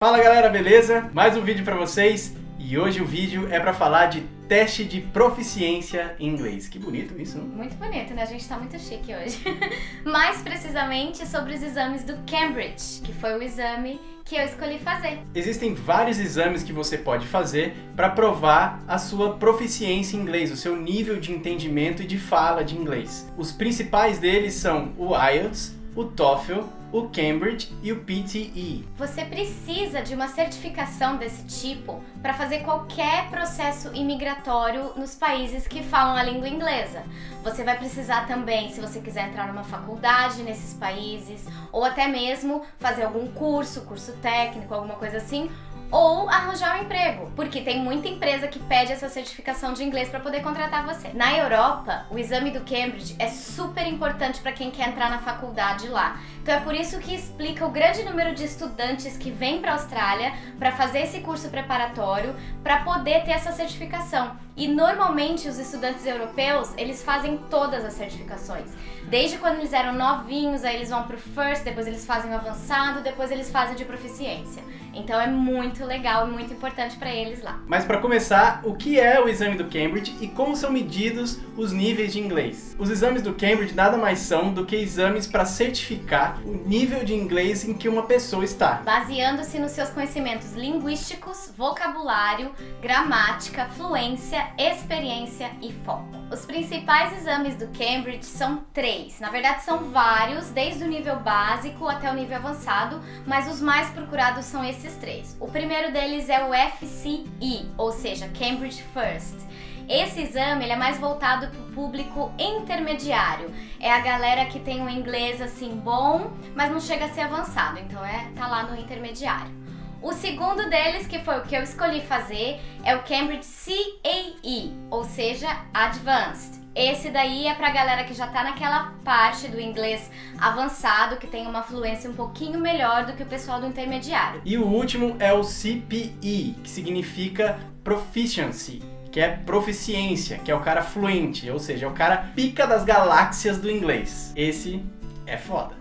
Fala galera, beleza? Mais um vídeo pra vocês e hoje o vídeo é pra falar de teste de proficiência em inglês. Que bonito isso, não? Muito bonito, né? A gente tá muito chique hoje. Mais precisamente sobre os exames do Cambridge, que foi o exame que eu escolhi fazer. Existem vários exames que você pode fazer para provar a sua proficiência em inglês, o seu nível de entendimento e de fala de inglês. Os principais deles são o IELTS, o TOEFL, o Cambridge e o PTE. Você precisa de uma certificação desse tipo para fazer qualquer processo imigratório nos países que falam a língua inglesa. Você vai precisar também, se você quiser entrar numa faculdade nesses países, ou até mesmo fazer algum curso técnico, alguma coisa assim, ou arranjar um emprego, porque tem muita empresa que pede essa certificação de inglês para poder contratar você. Na Europa, o exame do Cambridge é super importante para quem quer entrar na faculdade lá. Então é por isso que explica o grande número de estudantes que vêm para a Austrália para fazer esse curso preparatório para poder ter essa certificação. E normalmente os estudantes europeus, eles fazem todas as certificações. Desde quando eles eram novinhos, aí eles vão pro First, depois eles fazem o avançado, depois eles fazem de proficiência. Então é muito legal e muito importante para eles lá. Mas para começar, o que é o exame do Cambridge e como são medidos os níveis de inglês? Os exames do Cambridge nada mais são do que exames para certificar o nível de inglês em que uma pessoa está. Baseando-se nos seus conhecimentos linguísticos, vocabulário, gramática, fluência, experiência e foco. Os principais exames do Cambridge são 3. Na verdade são vários, desde o nível básico até o nível avançado, mas os mais procurados são esses 3. O primeiro deles é o FCE, ou seja, Cambridge First. Esse exame ele é mais voltado para o público intermediário. É a galera que tem um inglês assim bom, mas não chega a ser avançado, então tá lá no intermediário. O segundo deles, que foi o que eu escolhi fazer, é o Cambridge CAE, ou seja, Advanced. Esse daí é pra galera que já tá naquela parte do inglês avançado, que tem uma fluência um pouquinho melhor do que o pessoal do intermediário. E o último é o CPE, que significa Proficiency, que é proficiência, que é o cara fluente, ou seja, é o cara pica das galáxias do inglês. Esse é foda.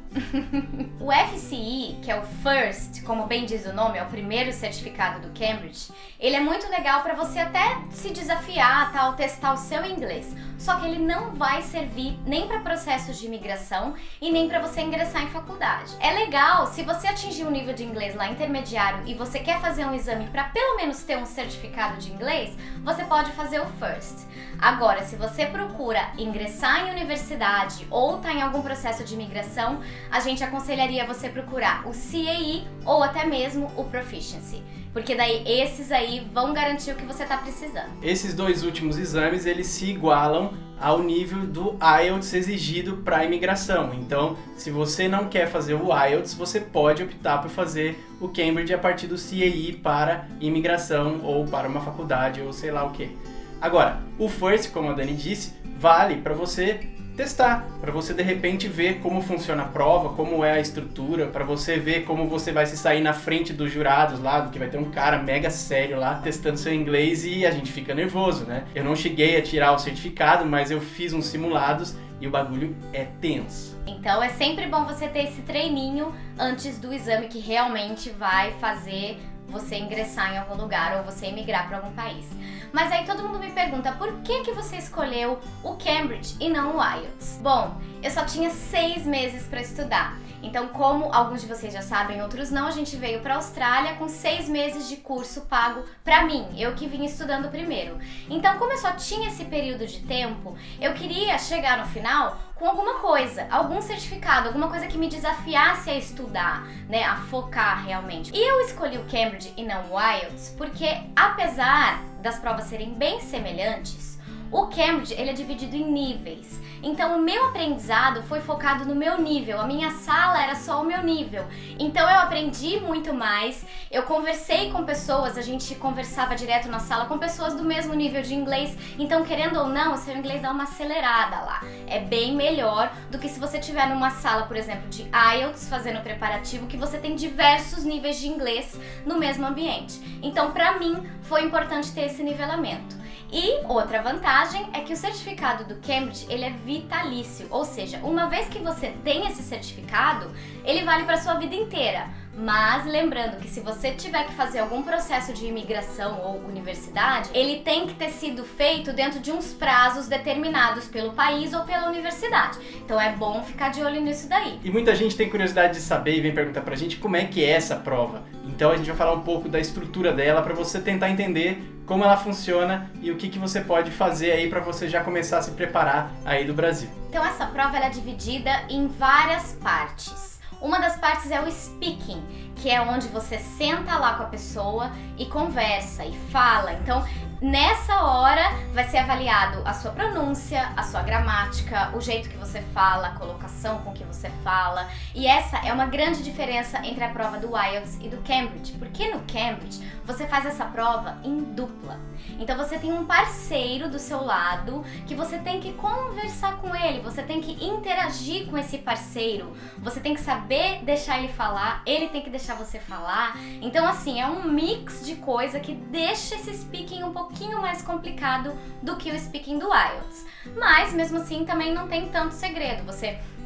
O FCE, que é o First, como bem diz o nome, é o primeiro certificado do Cambridge, ele é muito legal para você até se desafiar, tal, testar o seu inglês. Só que ele não vai servir nem para processos de imigração e nem para você ingressar em faculdade. É legal, se você atingir um nível de inglês lá intermediário e você quer fazer um exame para pelo menos ter um certificado de inglês, você pode fazer o First. Agora, se você procura ingressar em universidade ou tá em algum processo de imigração, a gente aconselharia você procurar o CAE ou até mesmo o Proficiency, porque daí esses aí vão garantir o que você tá precisando. Esses dois últimos exames, eles se igualam ao nível do IELTS exigido para a imigração. Então, se você não quer fazer o IELTS, você pode optar por fazer o Cambridge a partir do CAE para imigração ou para uma faculdade ou sei lá o que. Agora, o First, como a Dani disse, vale para você testar, para você de repente ver como funciona a prova, como é a estrutura, para você ver como você vai se sair na frente dos jurados lá, que vai ter um cara mega sério lá testando seu inglês e a gente fica nervoso, né? Eu não cheguei a tirar o certificado, mas eu fiz uns simulados e o bagulho é tenso. Então é sempre bom você ter esse treininho antes do exame que realmente vai fazer você ingressar em algum lugar ou você emigrar para algum país. Mas aí todo mundo me pergunta, por que você escolheu o Cambridge e não o IELTS? Bom, eu só tinha 6 meses para estudar. Então, como alguns de vocês já sabem, outros não, a gente veio para a Austrália com 6 meses de curso pago para mim, eu que vim estudando primeiro. Então, como eu só tinha esse período de tempo, eu queria chegar no final com alguma coisa, algum certificado, alguma coisa que me desafiasse a estudar, né, a focar realmente. E eu escolhi o Cambridge e não o IELTS porque, apesar das provas serem bem semelhantes, o Cambridge ele é dividido em níveis. Então o meu aprendizado foi focado no meu nível, a minha sala era só o meu nível. Então eu aprendi muito mais, eu conversei com pessoas, a gente conversava direto na sala com pessoas do mesmo nível de inglês. Então querendo ou não, o seu inglês dá uma acelerada lá. É bem melhor do que se você estiver numa sala, por exemplo, de IELTS fazendo preparativo, que você tem diversos níveis de inglês no mesmo ambiente. Então pra mim foi importante ter esse nivelamento. E outra vantagem é que o certificado do Cambridge ele é vitalício, ou seja, uma vez que você tem esse certificado, ele vale para sua vida inteira. Mas lembrando que se você tiver que fazer algum processo de imigração ou universidade, ele tem que ter sido feito dentro de uns prazos determinados pelo país ou pela universidade. Então é bom ficar de olho nisso daí. E muita gente tem curiosidade de saber e vem perguntar pra gente como é que é essa prova. Então a gente vai falar um pouco da estrutura dela para você tentar entender como ela funciona e o que você pode fazer aí para você já começar a se preparar aí do Brasil. Então essa prova ela é dividida em várias partes. Uma das partes é o speaking, que é onde você senta lá com a pessoa e conversa e fala. Então, nessa hora vai ser avaliado a sua pronúncia, a sua gramática, o jeito que você fala, a colocação com que você fala. E essa é uma grande diferença entre a prova do IELTS e do Cambridge, porque no Cambridge você faz essa prova em dupla. Então você tem um parceiro do seu lado que você tem que conversar com ele, você tem que interagir com esse parceiro, você tem que saber deixar ele falar, ele tem que deixar você falar. Então assim, é um mix de coisa que deixa esse speaking um pouquinho mais complicado do que o speaking do IELTS. Mas mesmo assim também não tem tanto segredo.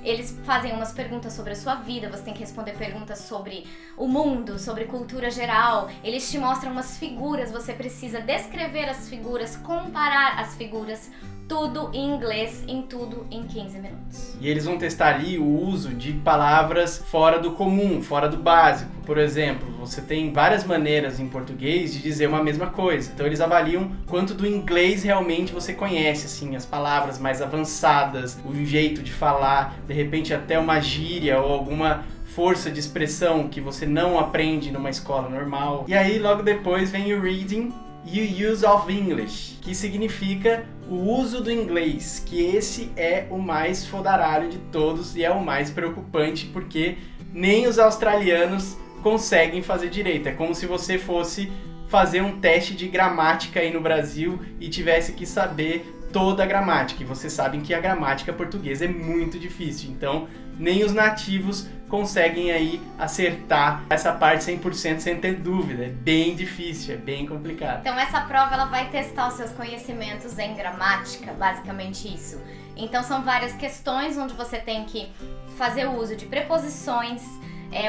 Eles fazem umas perguntas sobre a sua vida, você tem que responder perguntas sobre o mundo, sobre cultura geral. Eles te mostram umas figuras, você precisa descrever as figuras, comparar as figuras, tudo em inglês, em tudo em 15 minutos. E eles vão testar ali o uso de palavras fora do comum, fora do básico. Por exemplo, você tem várias maneiras em português de dizer uma mesma coisa. Então eles avaliam quanto do inglês realmente você conhece, assim, as palavras mais avançadas, o jeito de falar, de repente até uma gíria ou alguma força de expressão que você não aprende numa escola normal. E aí logo depois vem o reading e o use of English, que significa o uso do inglês, que esse é o mais fodaralho de todos e é o mais preocupante, porque nem os australianos conseguem fazer direito. É como se você fosse fazer um teste de gramática aí no Brasil e tivesse que saber toda a gramática. E vocês sabem que a gramática portuguesa é muito difícil, então nem os nativos conseguem aí acertar essa parte 100% sem ter dúvida. É bem difícil, é bem complicado. Então essa prova ela vai testar os seus conhecimentos em gramática, basicamente isso. Então são várias questões onde você tem que fazer o uso de preposições,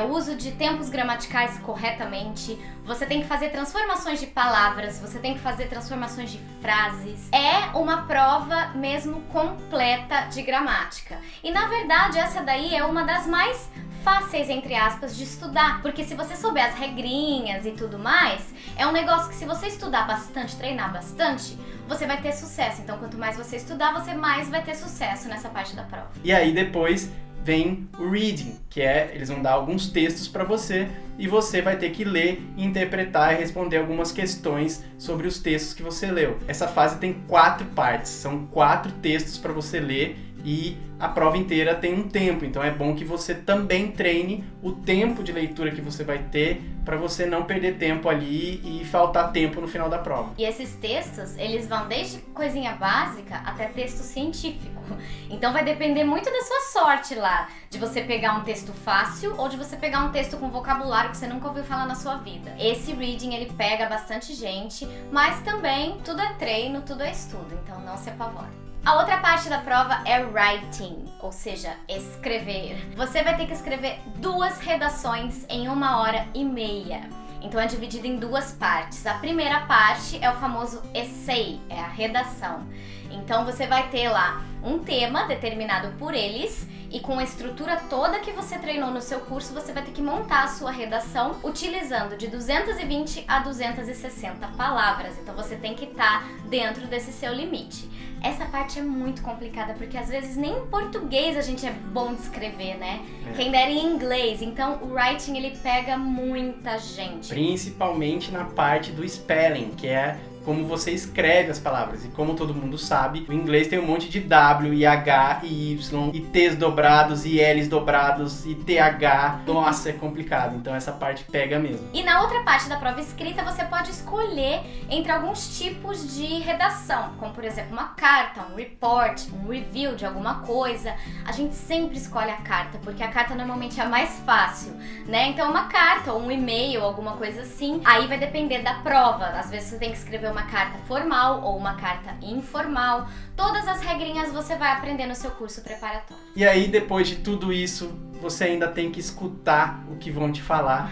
o uso de tempos gramaticais corretamente, você tem que fazer transformações de palavras, você tem que fazer transformações de frases. É uma prova mesmo completa de gramática. E na verdade essa daí é uma das mais fáceis, entre aspas, de estudar, porque se você souber as regrinhas e tudo mais, é um negócio que se você estudar bastante, treinar bastante, você vai ter sucesso. Então quanto mais você estudar, você mais vai ter sucesso nessa parte da prova. E aí depois vem o reading, que eles vão dar alguns textos para você e você vai ter que ler, interpretar e responder algumas questões sobre os textos que você leu. Essa fase tem 4 partes, são 4 textos para você ler e a prova inteira tem um tempo, então é bom que você também treine o tempo de leitura que você vai ter para você não perder tempo ali e faltar tempo no final da prova. E esses textos, eles vão desde coisinha básica até texto científico. Então vai depender muito da sua sorte lá, de você pegar um texto fácil ou de você pegar um texto com vocabulário que você nunca ouviu falar na sua vida. Esse reading, ele pega bastante gente, mas também tudo é treino, tudo é estudo, então não se apavore. A outra parte da prova é writing, ou seja, escrever. Você vai ter que escrever 2 redações em 1h30. Então é dividido em 2 partes. A primeira parte é o famoso essay, é a redação. Então você vai ter lá um tema determinado por eles e com a estrutura toda que você treinou no seu curso, você vai ter que montar a sua redação utilizando de 220 a 260 palavras. Então você tem que estar dentro desse seu limite. Essa parte é muito complicada, porque às vezes nem em português a gente é bom de escrever, né? Quem dera em inglês. Então o writing, ele pega muita gente. Principalmente na parte do spelling, que é como você escreve as palavras. E como todo mundo sabe, o inglês tem um monte de W, e H, e Y, e T's dobrados, e L's dobrados, e TH. Nossa, é complicado. Então essa parte pega mesmo. E na outra parte da prova escrita, você pode escolher entre alguns tipos de redação, como por exemplo uma carta, um report, um review de alguma coisa. A gente sempre escolhe a carta, porque a carta normalmente é a mais fácil, né? Então uma carta ou um e-mail, alguma coisa assim. Aí vai depender da prova. Às vezes você tem que escrever uma carta formal ou uma carta informal. Todas as regrinhas você vai aprender no seu curso preparatório. E aí, depois de tudo isso, você ainda tem que escutar o que vão te falar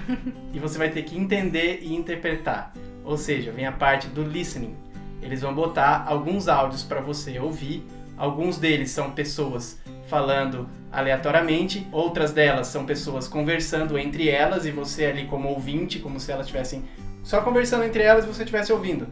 e você vai ter que entender e interpretar. Ou seja, vem a parte do listening. Eles vão botar alguns áudios para você ouvir. Alguns deles são pessoas falando aleatoriamente, outras delas são pessoas conversando entre elas e você ali como ouvinte, como se elas estivessem só conversando entre elas e você estivesse ouvindo.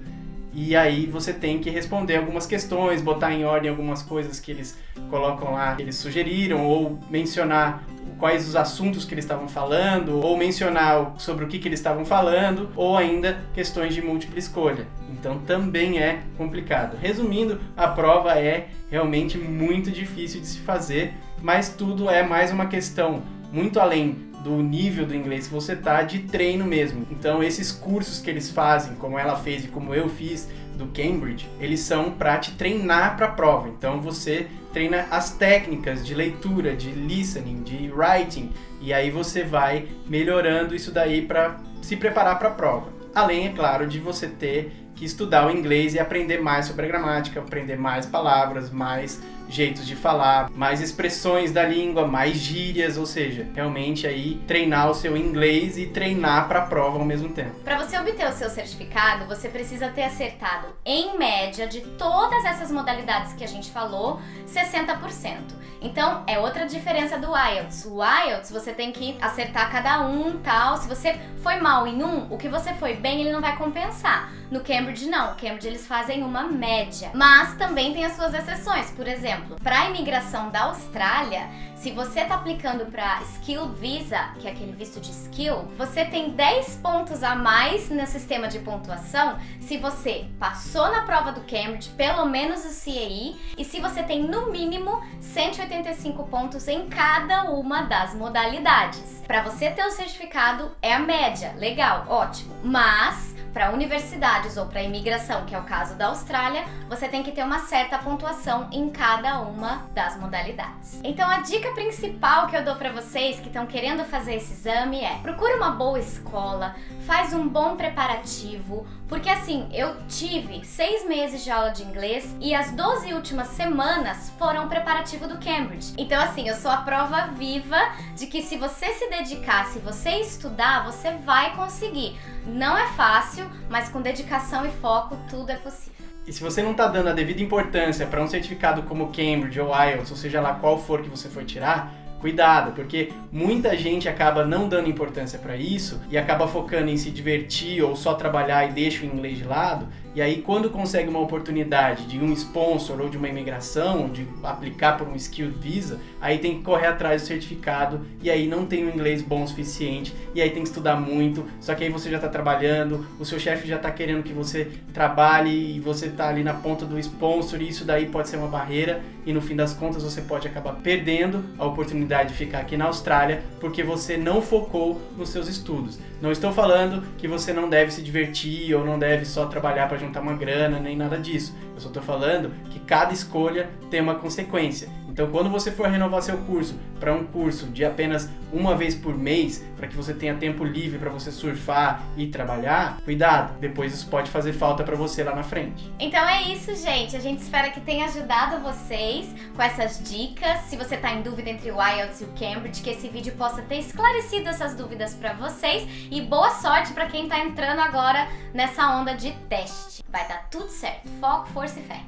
E aí você tem que responder algumas questões, botar em ordem algumas coisas que eles colocam lá, que eles sugeriram, ou mencionar quais os assuntos que eles estavam falando, ou mencionar sobre o que eles estavam falando, ou ainda questões de múltipla escolha. Então também é complicado. Resumindo, a prova é realmente muito difícil de se fazer, mas tudo é mais uma questão muito além do nível do inglês que você tá, de treino mesmo. Então esses cursos que eles fazem, como ela fez e como eu fiz do Cambridge, eles são para te treinar para a prova. Então você treina as técnicas de leitura, de listening, de writing, e aí você vai melhorando isso daí para se preparar para a prova. Além, é claro, de você ter que estudar o inglês e aprender mais sobre a gramática, aprender mais palavras, mais jeitos de falar, mais expressões da língua, mais gírias, ou seja, realmente aí treinar o seu inglês e treinar para a prova ao mesmo tempo. Para você obter o seu certificado, você precisa ter acertado, em média, de todas essas modalidades que a gente falou, 60%. Então, é outra diferença do IELTS. O IELTS, você tem que acertar cada um, tal. Se você foi mal em um, o que você foi bem, ele não vai compensar. No Cambridge, não. No Cambridge, eles fazem uma média. Mas também tem as suas exceções. Por exemplo, para a imigração da Austrália, se você tá aplicando para Skilled Visa, que é aquele visto de skill, você tem 10 pontos a mais no sistema de pontuação se você passou na prova do Cambridge, pelo menos o CAE, e se você tem no mínimo 185 pontos em cada uma das modalidades. Para você ter o certificado é a média, legal, ótimo, mas para universidades ou para imigração, que é o caso da Austrália, você tem que ter uma certa pontuação em cada uma das modalidades. Então a dica principal que eu dou para vocês que estão querendo fazer esse exame é: procura uma boa escola, faz um bom preparativo, porque assim, eu tive 6 meses de aula de inglês e as 12 últimas semanas foram o preparativo do Cambridge. Então assim, eu sou a prova viva de que se você se dedicar, se você estudar, você vai conseguir. Não é fácil, mas com dedicação e foco, tudo é possível. E se você não está dando a devida importância para um certificado como Cambridge ou IELTS, ou seja lá qual for que você for tirar, cuidado, porque muita gente acaba não dando importância para isso e acaba focando em se divertir ou só trabalhar e deixa o inglês de lado. E aí, quando consegue uma oportunidade de um sponsor ou de uma imigração, de aplicar por um Skilled Visa, aí tem que correr atrás do certificado e aí não tem o inglês bom o suficiente e aí tem que estudar muito, só que aí você já está trabalhando, o seu chefe já está querendo que você trabalhe e você está ali na ponta do sponsor e isso daí pode ser uma barreira e no fim das contas você pode acabar perdendo a oportunidade de ficar aqui na Austrália porque você não focou nos seus estudos. Não estou falando que você não deve se divertir ou não deve só trabalhar para juntar uma grana, nem nada disso. Eu só estou falando que cada escolha tem uma consequência. Então, quando você for renovar seu curso para um curso de apenas uma vez por mês, para que você tenha tempo livre para você surfar e trabalhar, cuidado, depois isso pode fazer falta para você lá na frente. Então é isso, gente. A gente espera que tenha ajudado vocês com essas dicas. Se você está em dúvida entre o IELTS e o Cambridge, que esse vídeo possa ter esclarecido essas dúvidas para vocês. E boa sorte para quem está entrando agora nessa onda de teste. Vai dar tudo certo. Foco, força e fé.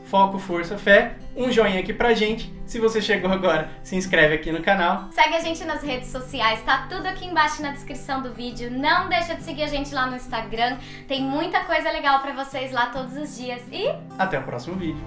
Foco, força, fé. Um joinha aqui pra gente. Se você chegou agora, se inscreve aqui no canal. Segue a gente nas redes sociais, tá tudo aqui embaixo na descrição do vídeo. Não deixa de seguir a gente lá no Instagram. Tem muita coisa legal pra vocês lá todos os dias. E até o próximo vídeo.